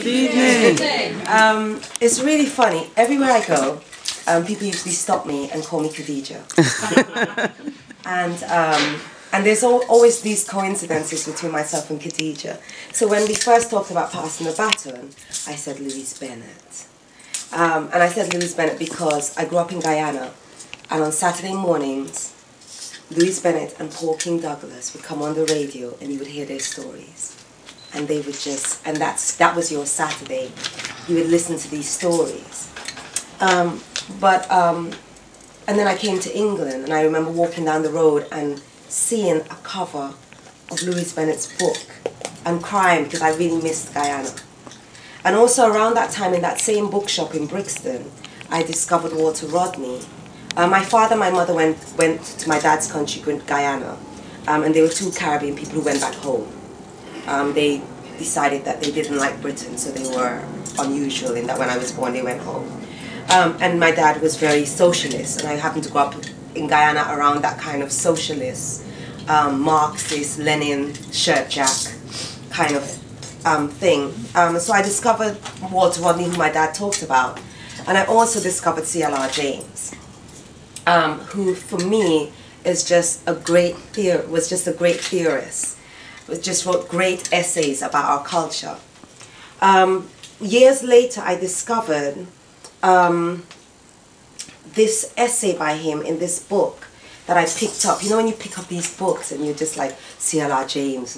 evening. It's really funny. Everywhere I go, people usually stop me and call me Khadija. And there's always these coincidences between myself and Khadija. So when we first talked about Passing the Baton, I said Louise Bennett. And I said Louise Bennett because I grew up in Guyana, and on Saturday mornings, Louise Bennett and Paul King Douglas would come on the radio and you would hear their stories. And they would just, and that was your Saturday. You would listen to these stories. And then I came to England, and I remember walking down the road and seeing a cover of Louise Bennett's book and crying because I really missed Guyana. And also around that time in that same bookshop in Brixton, I discovered Walter Rodney. My father and my mother went to my dad's country, Guyana, and they were two Caribbean people who went back home. They decided that they didn't like Britain, so they were unusual in that when I was born they went home. And my dad was very socialist, and I happened to grow up in Guyana around that kind of socialist, Marxist, Lenin, shirt jack kind of thing. So I discovered Walter Rodney, who my dad talked about, and I also discovered CLR James, who for me is just a great theorist. Just wrote great essays about our culture. Years later, I discovered this essay by him in this book that I picked up. You know when you pick up these books and you're just like CLR James,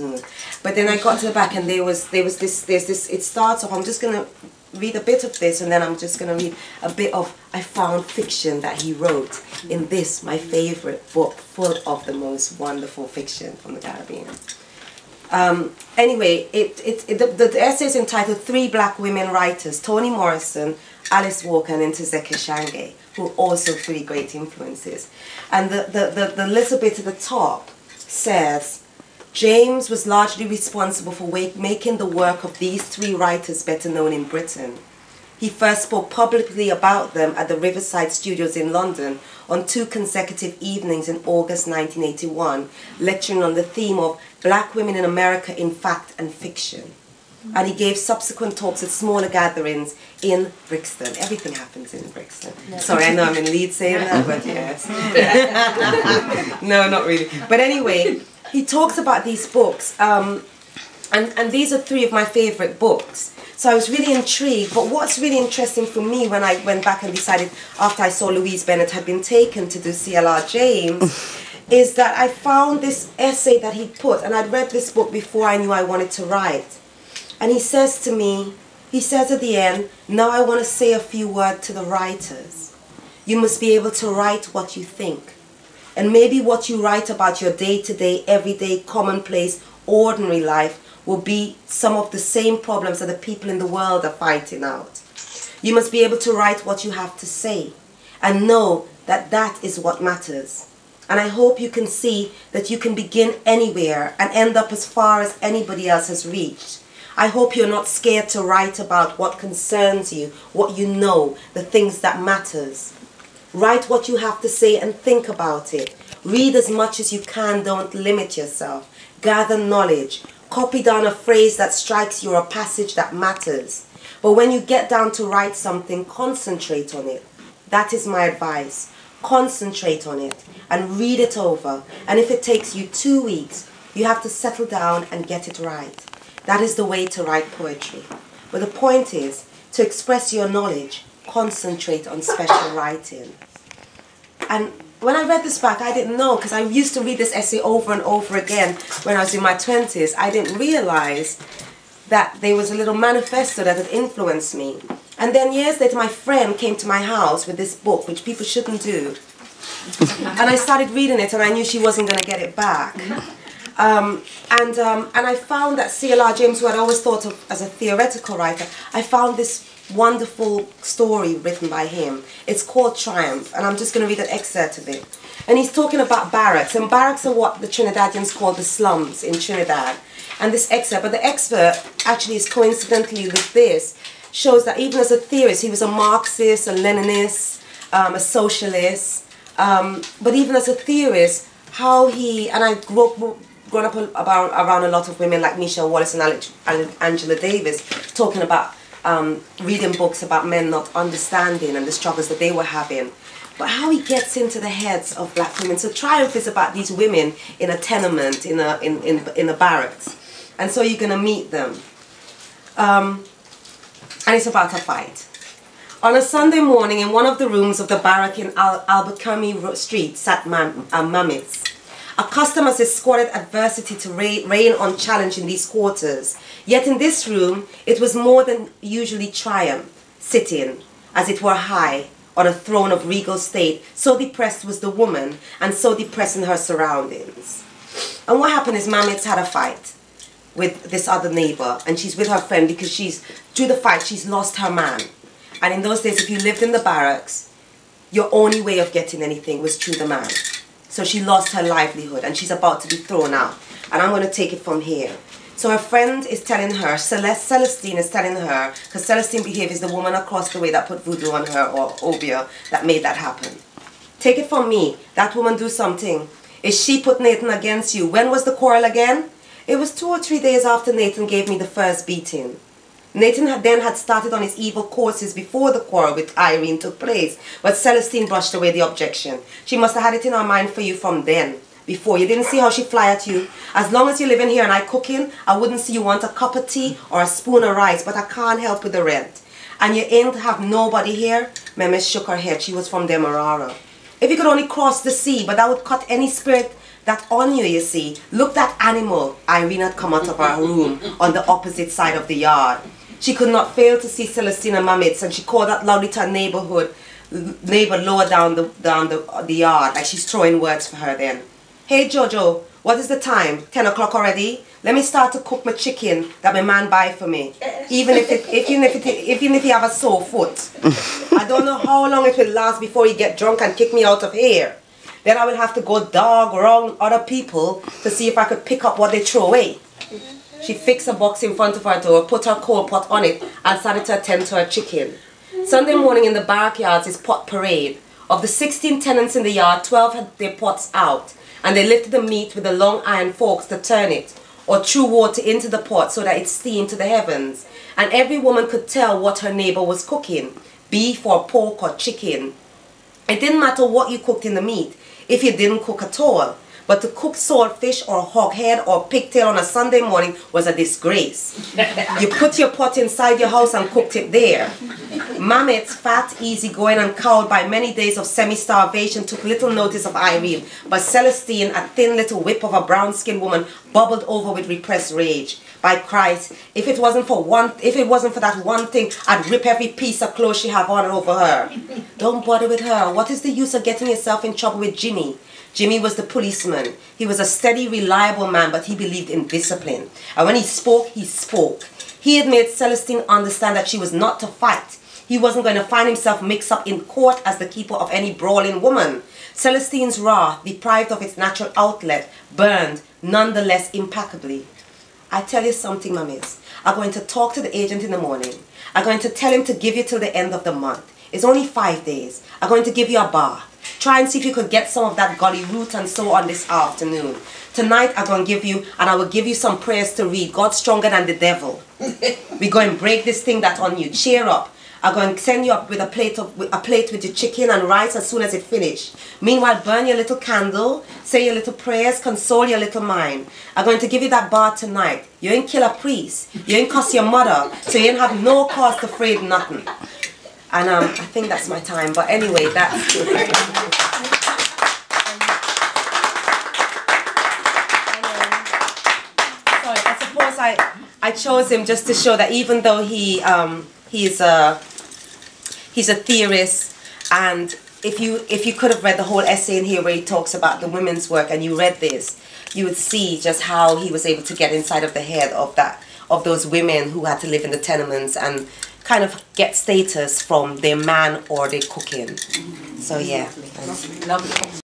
but then I got to the back and there's this. It starts off. I'm just gonna read a bit of this, and then I'm just gonna read a bit of I found fiction that he wrote in this, my favorite book, full of the most wonderful fiction from the Caribbean. Anyway, the essay is entitled Three Black Women Writers, Toni Morrison, Alice Walker, and Ntozake Shange, who are also three great influences. And the little bit at the top says, James was largely responsible for making the work of these three writers better known in Britain. He first spoke publicly about them at the Riverside Studios in London on 2 consecutive evenings in August 1981, lecturing on the theme of Black Women in America in Fact and Fiction. And he gave subsequent talks at smaller gatherings in Brixton. Everything happens in Brixton. No. Sorry, I know I'm in Leeds saying that, but yes. No, not really. But anyway, he talks about these books, and these are three of my favorite books. So I was really intrigued, but what's really interesting for me when I went back and decided, after I saw Louise Bennett had been taken to do CLR James, is that I found this essay that he put, and I'd read this book before I knew I wanted to write. And he says to me, he says at the end, now I want to say a few words to the writers. You must be able to write what you think. And maybe what you write about your day-to-day, everyday, commonplace, ordinary life will be some of the same problems that the people in the world are fighting out. You must be able to write what you have to say and know that that is what matters. And I hope you can see that you can begin anywhere and end up as far as anybody else has reached. I hope you're not scared to write about what concerns you, what you know, the things that matters. Write what you have to say and think about it. Read as much as you can, don't limit yourself. Gather knowledge. Copy down a phrase that strikes you or a passage that matters. But when you get down to write something, concentrate on it. That is my advice. Concentrate on it and read it over. And if it takes you 2 weeks, you have to settle down and get it right. That is the way to write poetry. But the point is, to express your knowledge, concentrate on special writing. And when I read this back, I didn't know, because I used to read this essay over and over again when I was in my 20s. I didn't realize that there was a little manifesto that had influenced me. And then years later, my friend came to my house with this book, which people shouldn't do. And I started reading it, and I knew she wasn't going to get it back. And I found that CLR James, who I'd always thought of as a theoretical writer, I found this wonderful story written by him. It's called Triumph, and I'm just going to read an excerpt of it. And he's talking about barracks, and barracks are what the Trinidadians call the slums in Trinidad. And this excerpt, but the excerpt actually is coincidentally with this, shows that even as a theorist, he was a Marxist, a Leninist, a socialist, but even as a theorist, how he, and I grown up around a lot of women like Michelle Wallace and Angela Davis, talking about reading books about men not understanding and the struggles that they were having. But how he gets into the heads of black women. So Triumph is about these women in a tenement, in a barracks. And so you're going to meet them. And it's about a fight. On a Sunday morning, in one of the rooms of the barrack in Albuquerque Street sat Mammoths. Accustomed as escorted adversity to reign unchallenged in these quarters. Yet in this room, it was more than usually Triumph, sitting, as it were high, on a throne of regal state. So depressed was the woman, and so depressing her surroundings. And what happened is Mammoths had a fight with this other neighbor, and she's with her friend because through the fight, she's lost her man. And in those days, if you lived in the barracks, your only way of getting anything was through the man. So she lost her livelihood, and she's about to be thrown out. And I'm going to take it from here. So her friend is telling her, Celestine is telling her, because Celestine Behave is the woman across the way that put voodoo on her, or Obia, that made that happen. Take it from me, that woman do something. Is she put Nathan against you? When was the quarrel again? It was 2 or 3 days after Nathan gave me the first beating. Nathan had started on his evil courses before the quarrel with Irene took place, but Celestine brushed away the objection. She must have had it in her mind for you from then. Before, you didn't see how she fly at you. As long as you live in here and I cooking, I wouldn't see you want a cup of tea or a spoon of rice, but I can't help with the rent. And you ain't have nobody here? Memes shook her head. She was from Demerara. If you could only cross the sea, but that would cut any spirit that on you, you see. Look, that animal. Irene had come out of her room on the opposite side of the yard. She could not fail to see Celestina Mammoths, and she called out loudly to her neighbor lower down the yard, like she's throwing words for her then. Hey Jojo, what is the time? 10 o'clock already? Let me start to cook my chicken that my man buy for me. Even if he have a sore foot. I don't know how long it will last before he get drunk and kick me out of here. Then I will have to go dog around other people to see if I could pick up what they throw away. She fixed a box in front of her door, put her coal pot on it, and started to attend to her chicken. Sunday morning in the barrackyards is pot parade. Of the 16 tenants in the yard, 12 had their pots out, and they lifted the meat with the long iron forks to turn it, or threw water into the pot so that it steamed to the heavens. And every woman could tell what her neighbor was cooking, beef or pork or chicken. It didn't matter what you cooked in the meat, if you didn't cook at all. But to cook saltfish or hog head or pigtail on a Sunday morning was a disgrace. You put your pot inside your house and cooked it there. Mammoths, fat, easygoing, and cowed by many days of semi-starvation, took little notice of Irene. But Celestine, a thin little whip of a brown-skinned woman, bubbled over with repressed rage. By Christ, if it wasn't for that one thing, I'd rip every piece of clothes she have on over her. Don't bother with her. What is the use of getting yourself in trouble with Jimmy? Jimmy was the policeman. He was a steady, reliable man, but he believed in discipline. And when he spoke, he spoke. He had made Celestine understand that she was not to fight. He wasn't going to find himself mixed up in court as the keeper of any brawling woman. Celestine's wrath, deprived of its natural outlet, burned, nonetheless impeccably. I tell you something, mummies. I'm going to talk to the agent in the morning. I'm going to tell him to give you till the end of the month. It's only 5 days. I'm going to give you a bath. Try and see if you could get some of that golly root and so on this afternoon. Tonight I'm going to give you, and I will give you some prayers to read. God's stronger than the devil. We're going to break this thing that's on you. Cheer up. I'm going to send you up with a plate with your chicken and rice as soon as it finished. Meanwhile, burn your little candle, say your little prayers, console your little mind. I'm going to give you that bath tonight. You ain't kill a priest. You ain't cuss your mother. So you ain't have no cause to afraid nothing. And I think that's my time. But anyway, that's... Sorry, I suppose I chose him just to show that even though he's a theorist, and if you could have read the whole essay in here where he talks about the women's work, and you read this, you would see just how he was able to get inside of the head of those women who had to live in the tenements and kind of get status from their man or their cooking. So yeah. Lovely.